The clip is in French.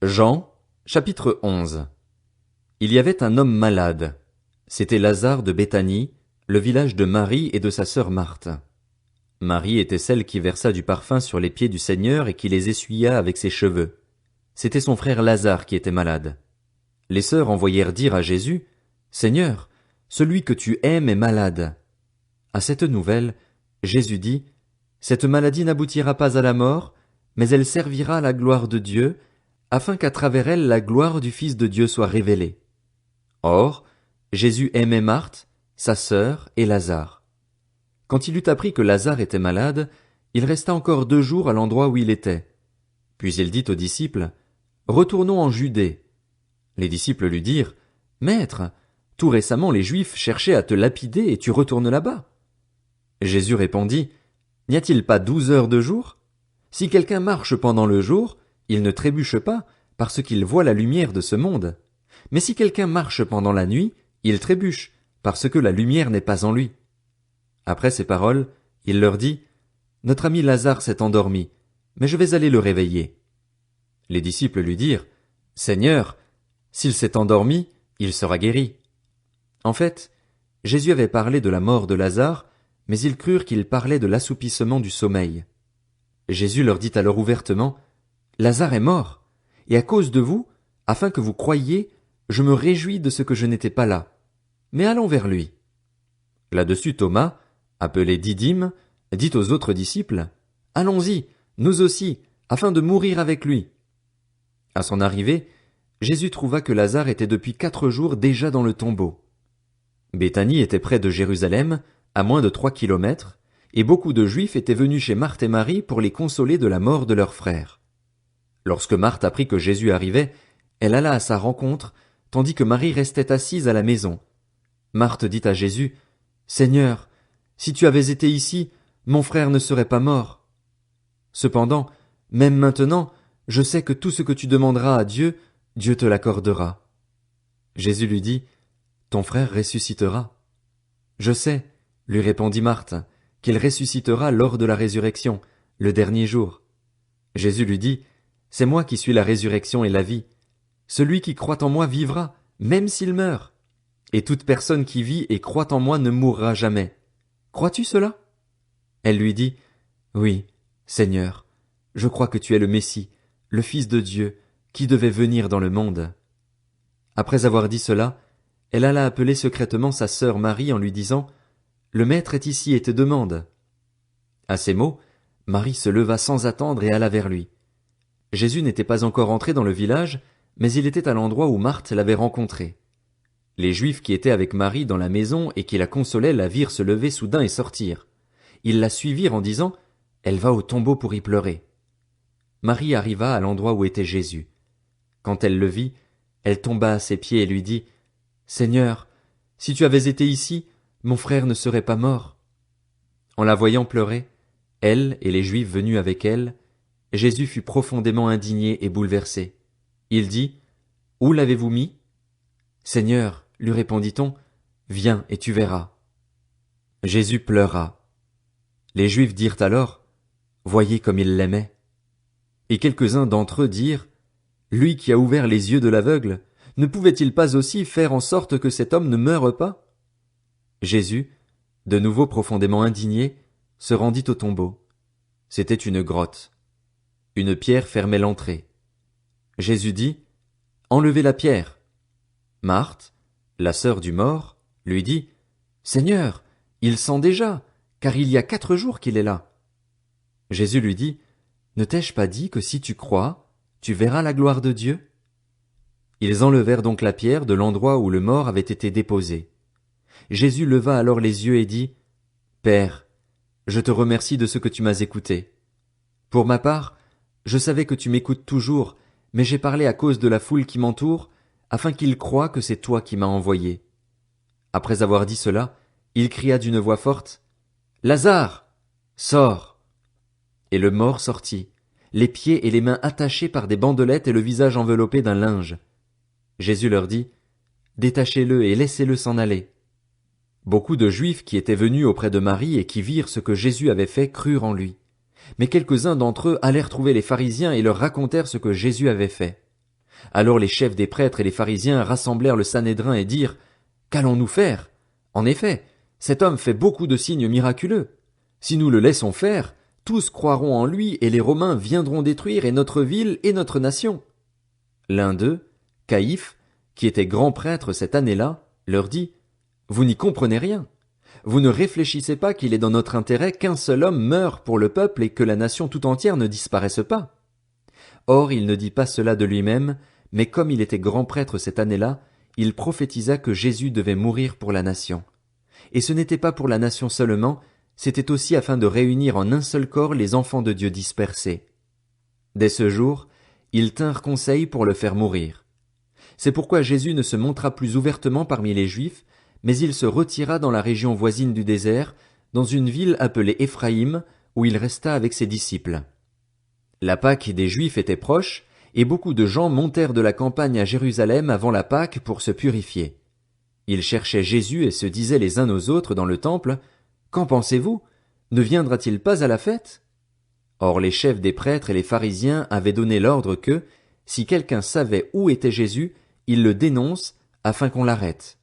Jean, chapitre 11. Il y avait un homme malade. C'était Lazare de Béthanie, le village de Marie et de sa sœur Marthe. Marie était celle qui versa du parfum sur les pieds du Seigneur et qui les essuya avec ses cheveux. C'était son frère Lazare qui était malade. Les sœurs envoyèrent dire à Jésus, « Seigneur, celui que tu aimes est malade. » À cette nouvelle, Jésus dit, « Cette maladie n'aboutira pas à la mort, mais elle servira à la gloire de Dieu, afin qu'à travers elle la gloire du Fils de Dieu soit révélée. » Or, Jésus aimait Marthe, sa sœur et Lazare. Quand il eut appris que Lazare était malade, il resta encore 2 jours à l'endroit où il était. Puis il dit aux disciples, « Retournons en Judée. » Les disciples lui dirent, « Maître, tout récemment les Juifs cherchaient à te lapider et tu retournes là-bas. » Jésus répondit, « N'y a-t-il pas 12 heures de jour? Si quelqu'un marche pendant le jour, il ne trébuche pas, parce qu'il voit la lumière de ce monde. Mais si quelqu'un marche pendant la nuit, il trébuche, parce que la lumière n'est pas en lui. » Après ces paroles, il leur dit, « Notre ami Lazare s'est endormi, mais je vais aller le réveiller. » Les disciples lui dirent, « Seigneur, s'il s'est endormi, il sera guéri. » En fait, Jésus avait parlé de la mort de Lazare, mais ils crurent qu'il parlait de l'assoupissement du sommeil. Jésus leur dit alors ouvertement, « Lazare est mort, et à cause de vous, afin que vous croyiez, je me réjouis de ce que je n'étais pas là. Mais allons vers lui. » Là-dessus Thomas, appelé Didyme, dit aux autres disciples, « Allons-y, nous aussi, afin de mourir avec lui. » À son arrivée, Jésus trouva que Lazare était depuis 4 jours déjà dans le tombeau. Béthanie était près de Jérusalem, à moins de 3 kilomètres, et beaucoup de Juifs étaient venus chez Marthe et Marie pour les consoler de la mort de leur frère. Lorsque Marthe apprit que Jésus arrivait, elle alla à sa rencontre, tandis que Marie restait assise à la maison. Marthe dit à Jésus, « Seigneur, si tu avais été ici, mon frère ne serait pas mort. Cependant, même maintenant, je sais que tout ce que tu demanderas à Dieu, Dieu te l'accordera. » Jésus lui dit, « Ton frère ressuscitera. » Je sais, lui répondit Marthe, qu'il ressuscitera lors de la résurrection, le dernier jour. Jésus lui dit, « C'est moi qui suis la résurrection et la vie. Celui qui croit en moi vivra, même s'il meurt. Et toute personne qui vit et croit en moi ne mourra jamais. Crois-tu cela? » Elle lui dit, « Oui, Seigneur, je crois que tu es le Messie, le Fils de Dieu, qui devait venir dans le monde. » Après avoir dit cela, elle alla appeler secrètement sa sœur Marie en lui disant, « Le Maître est ici et te demande. » À ces mots, Marie se leva sans attendre et alla vers lui. Jésus n'était pas encore entré dans le village, mais il était à l'endroit où Marthe l'avait rencontré. Les Juifs qui étaient avec Marie dans la maison et qui la consolaient la virent se lever soudain et sortir. Ils la suivirent en disant, « Elle va au tombeau pour y pleurer. » Marie arriva à l'endroit où était Jésus. Quand elle le vit, elle tomba à ses pieds et lui dit, « Seigneur, si tu avais été ici, mon frère ne serait pas mort. » En la voyant pleurer, elle et les Juifs venus avec elle, Jésus fut profondément indigné et bouleversé. Il dit, « Où l'avez-vous mis? » « Seigneur, lui répondit-on, viens et tu verras. » Jésus pleura. Les Juifs dirent alors, « Voyez comme il l'aimait. » Et quelques-uns d'entre eux dirent, « Lui qui a ouvert les yeux de l'aveugle, ne pouvait-il pas aussi faire en sorte que cet homme ne meure pas? » Jésus, de nouveau profondément indigné, se rendit au tombeau. C'était une grotte. Une pierre fermait l'entrée. Jésus dit, « Enlevez la pierre. » Marthe, la sœur du mort, lui dit, « Seigneur, il sent déjà, car il y a 4 jours qu'il est là. » Jésus lui dit, « Ne t'ai-je pas dit que si tu crois, tu verras la gloire de Dieu? » Ils enlevèrent donc la pierre de l'endroit où le mort avait été déposé. Jésus leva alors les yeux et dit, « Père, je te remercie de ce que tu m'as écouté. Pour ma part, je savais que tu m'écoutes toujours, mais j'ai parlé à cause de la foule qui m'entoure, afin qu'ils croient que c'est toi qui m'as envoyé. » Après avoir dit cela, il cria d'une voix forte, « Lazare, sors !» Et le mort sortit, les pieds et les mains attachés par des bandelettes et le visage enveloppé d'un linge. Jésus leur dit, « Détachez-le et laissez-le s'en aller. » Beaucoup de Juifs qui étaient venus auprès de Marie et qui virent ce que Jésus avait fait crurent en lui. Mais quelques-uns d'entre eux allèrent trouver les pharisiens et leur racontèrent ce que Jésus avait fait. Alors les chefs des prêtres et les pharisiens rassemblèrent le Sanhédrin et dirent: Qu'allons-nous faire? En effet, cet homme fait beaucoup de signes miraculeux. Si nous le laissons faire, tous croiront en lui et les Romains viendront détruire et notre ville et notre nation. L'un d'eux, Caïphe, qui était grand prêtre cette année-là, leur dit: Vous n'y comprenez rien. Vous ne réfléchissez pas qu'il est dans notre intérêt qu'un seul homme meure pour le peuple et que la nation tout entière ne disparaisse pas. Or il ne dit pas cela de lui-même, mais comme il était grand prêtre cette année-là, il prophétisa que Jésus devait mourir pour la nation. Et ce n'était pas pour la nation seulement, c'était aussi afin de réunir en un seul corps les enfants de Dieu dispersés. Dès ce jour, ils tinrent conseil pour le faire mourir. C'est pourquoi Jésus ne se montra plus ouvertement parmi les Juifs, mais il se retira dans la région voisine du désert, dans une ville appelée Éphraïm, où il resta avec ses disciples. La Pâque des Juifs était proche, et beaucoup de gens montèrent de la campagne à Jérusalem avant la Pâque pour se purifier. Ils cherchaient Jésus et se disaient les uns aux autres dans le temple: Qu'en pensez-vous? Ne viendra-t-il pas à la fête? Or les chefs des prêtres et les pharisiens avaient donné l'ordre que, si quelqu'un savait où était Jésus, il le dénonce afin qu'on l'arrête.